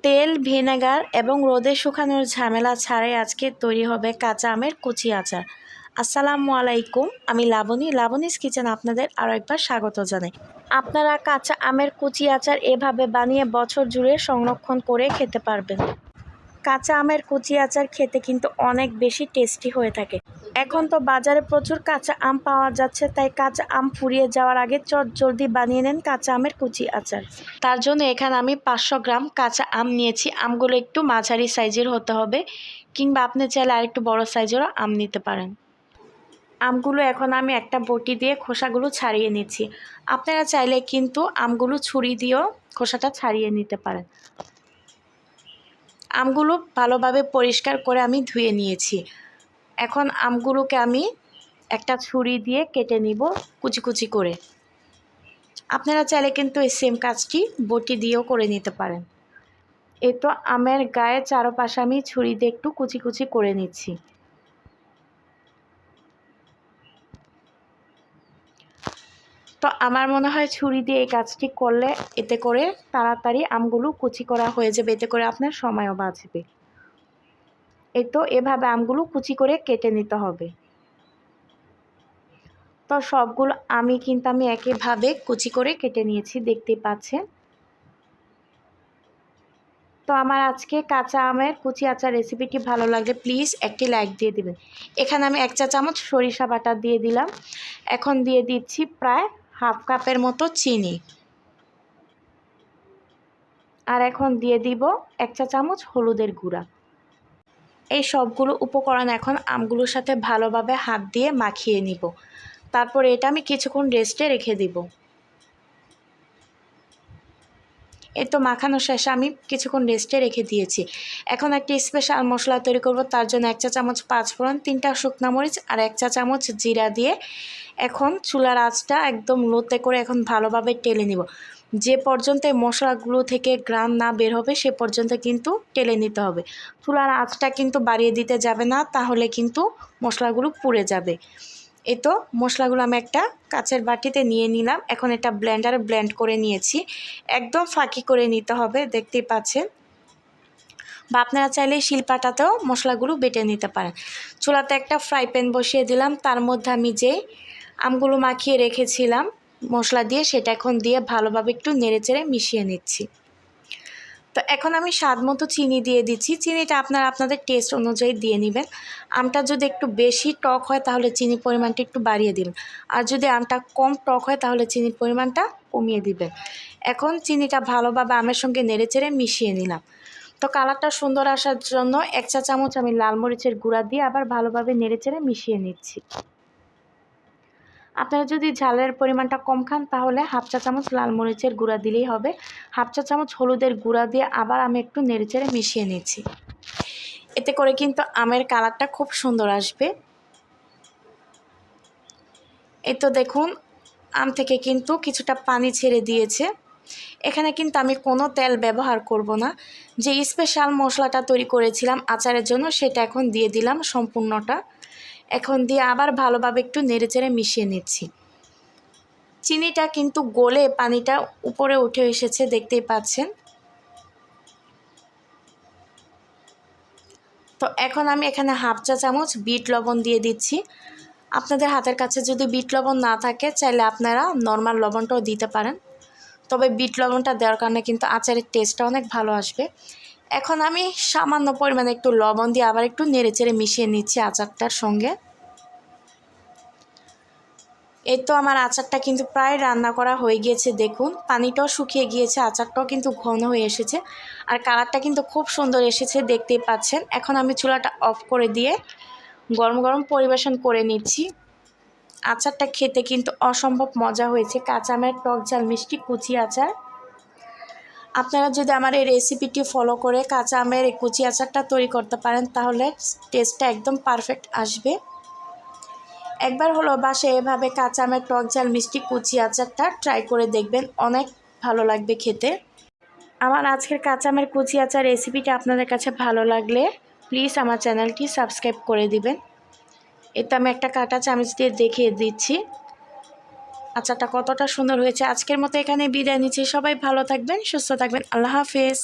তেল, ভিনেগার এবং রোদে শুকানোর ঝামেলা ছাড়াই আজকে তৈরি হবে কাঁচা আমের কুচি আচার। আসসালামু আলাইকুম, আমি লাবণীস কিচেন আপনাদের আরও একবার স্বাগত জানাই। আপনারা কাঁচা আমের কুচি আচার এভাবে বানিয়ে বছর জুড়ে সংরক্ষণ করে খেতে পারবেন। কাঁচা আমের কুচি আচার খেতে কিন্তু অনেক বেশি টেস্টি হয়ে থাকে। এখন তো বাজারে প্রচুর কাঁচা আম পাওয়া যাচ্ছে, তাই কাঁচা আম ফুরিয়ে যাওয়ার আগে জলদি বানিয়ে নেন কাঁচা আমের কুচি আচার। তার জন্য এখানে আমি 500 গ্রাম কাঁচা আম নিয়েছি। আমগুলো একটু মাঝারি সাইজের হতে হবে, কিংবা আপনি চাইলে আরেকটু বড় সাইজেরও আম নিতে পারেন। আমগুলো এখন আমি একটা বটি দিয়ে খোসাগুলো ছাড়িয়ে নিচ্ছি। আপনারা চাইলে কিন্তু আমগুলো ছুরি দিয়েও খোসাটা ছাড়িয়ে নিতে পারেন। আমগুলো ভালোভাবে পরিষ্কার করে আমি ধুয়ে নিয়েছি। এখন আমগুলোকে আমি একটা ছুরি দিয়ে কেটে নিব কুচি কুচি করে। আপনারা চাইলে কিন্তু এই সেম কাজটি বটি দিয়েও করে নিতে পারেন। এই তো আমের গায়ে চারপাশে আমি ছুরি দিয়ে একটু কুচি কুচি করে নিচ্ছি। তো আমার মনে হয় ছুরি দিয়ে এই কাজটি করলে এতে করে তাড়াতাড়ি আমগুলো কুচি করা হয়ে যাবে, এতে করে আপনার সময়ও বাঁচবে। এই তো এভাবে আমগুলো কুচি করে কেটে নিতে হবে। তো সবগুলো আমি একইভাবে কুচি করে কেটে নিয়েছি, দেখতেই পাচ্ছেন। তো আমার আজকে কাঁচা আমের কুচি আচার রেসিপিটি ভালো লাগলে প্লিজ একটি লাইক দিয়ে দিবেন। এখানে আমি 1 চা চামচ সরিষা বাটা দিয়ে দিলাম। এখন দিয়ে দিচ্ছি প্রায় হাফ কাপের মতো চিনি। আর এখন দিয়ে দিব 1 চা চামচ হলুদের গুঁড়া। এই সবগুলো উপকরণ এখন আমগুলোর সাথে ভালোভাবে হাত দিয়ে মাখিয়ে নিব। তারপর এটা আমি কিছুক্ষণ রেস্টে রেখে দিব। এই তো মাখানো শেষে আমি কিছুক্ষণ রেস্টে রেখে দিয়েছি। এখন একটি স্পেশাল মশলা তৈরি করব। তার জন্য 1 চা চামচ পাঁচফোড়ন, 3টা শুকনা মরিচ আর 1 চা চামচ জিরা দিয়ে এখন চুলার আঁচটা একদম লোতে করে এখন ভালোভাবে টেলে নিব। যে পর্যন্ত এই মশলাগুলো থেকে ঘ্রাণ না বের হবে সে পর্যন্ত কিন্তু টেলে নিতে হবে। চুলার আঁচটা কিন্তু বাড়িয়ে দিতে যাবে না, তাহলে কিন্তু মশলাগুলো পুড়ে যাবে। এই তো মশলাগুলো আমি একটা কাচের বাটিতে নিয়ে নিলাম। এখন এটা ব্লেন্ডারে ব্লেন্ড করে নিয়েছি। একদম ফাঁকি করে নিতে হবে, দেখতেই পাচ্ছেন। বা আপনারা চাইলে শিলপাটাতেও মশলাগুলো বেটে নিতে পারেন। চুলাতে একটা ফ্রাই প্যান বসিয়ে দিলাম। তার মধ্যে আমি যে আমগুলো মাখিয়ে রেখেছিলাম মশলা দিয়ে, সেটা এখন দিয়ে ভালোভাবে একটু নেড়েচেড়ে মিশিয়ে নিচ্ছি। তো এখন আমি স্বাদ মতো চিনি দিয়ে দিচ্ছি। চিনিটা আপনারা আপনাদের টেস্ট অনুযায়ী দিয়ে নেবেন। আমটা যদি একটু বেশি টক হয় তাহলে চিনির পরিমাণটা একটু বাড়িয়ে দিবেন, আর যদি আমটা কম টক হয় তাহলে চিনির পরিমাণটা কমিয়ে দিবেন। এখন চিনিটা ভালোভাবে আমের সঙ্গে নেড়েচেড়ে মিশিয়ে নিলাম। তো কালারটা সুন্দর আসার জন্য 1 চা চামচ আমি লাল মরিচের গুঁড়া দিয়ে আবার ভালোভাবে নেড়েচেড়ে মিশিয়ে নিচ্ছি। আপনারা যদি ঝালের পরিমাণটা কম খান তাহলে হাফ চা চামচ লাল মরিচের গুঁড়া দিলেই হবে। হাফ চা চামচ হলুদের গুঁড়া দিয়ে আবার আমি একটু নেড়েচেড়ে মিশিয়ে নিচ্ছি। এতে করে কিন্তু আমের কালারটা খুব সুন্দর আসবে। এই তো দেখুন আম থেকে কিন্তু কিছুটা পানি ছেড়ে দিয়েছে। এখানে কিন্তু আমি কোনো তেল ব্যবহার করব না। যে স্পেশাল মশলাটা তৈরি করেছিলাম আচারের জন্য সেটা এখন দিয়ে দিলাম সম্পূর্ণটা। এখন দিয়ে আবার ভালোভাবে একটু নেড়েচেড়ে মিশিয়ে নিচ্ছি। চিনিটা কিন্তু গলে পানিটা উপরে উঠে এসেছে, দেখতেই পাচ্ছেন। তো এখন আমি এখানে হাফ চা চামচ বিট লবণ দিয়ে দিচ্ছি। আপনাদের হাতের কাছে যদি বিট লবণ না থাকে চাইলে আপনারা নর্মাল লবণটাও দিতে পারেন, তবে বিট লবণটা দেওয়ার কারণে কিন্তু আচারের টেস্টটা অনেক ভালো আসবে। এখন আমি সামান্য পরিমাণে একটু লবণ দিয়ে আবার একটু নেড়েচেড়ে মিশিয়ে নিচ্ছি আচারটার সঙ্গে। এই তো আমার আচারটা কিন্তু প্রায় রান্না করা হয়ে গিয়েছে। দেখুন পানিটাও শুকিয়ে গিয়েছে, আচারটাও কিন্তু ঘন হয়ে এসেছে, আর কালারটা কিন্তু খুব সুন্দর এসেছে, দেখতেই পাচ্ছেন। এখন আমি চুলাটা অফ করে দিয়ে গরম গরম পরিবেশন করে নিচ্ছি। আচারটা খেতে কিন্তু অসম্ভব মজা হয়েছে, কাঁচা আমের টক ঝাল মিষ্টি কুচি আচার। আপনারা যদি আমার এই রেসিপিটি ফলো করে কাঁচা আমের এই কুচি আচারটা তৈরি করতে পারেন তাহলে টেস্টটা একদম পারফেক্ট আসবে। একবার হলো বাসায় এভাবে কাঁচা আমের টক ঝাল মিষ্টি কুচি আচারটা ট্রাই করে দেখবেন, অনেক ভালো লাগবে খেতে। আমার আজকের কাঁচা আমের কুচি আচার রেসিপিটা আপনাদের কাছে ভালো লাগলে প্লিজ আমার চ্যানেলটি সাবস্ক্রাইব করে দিবেন। এতে আমি একটা কাঁটা চামচ দিয়ে দেখিয়ে দিচ্ছি আচারটা কতটা সুন্দর হয়েছে। আজকের মতো এখানে বিদায় নিচ্ছি। সবাই ভালো থাকবেন, সুস্থ থাকবেন। আল্লাহ হাফেজ।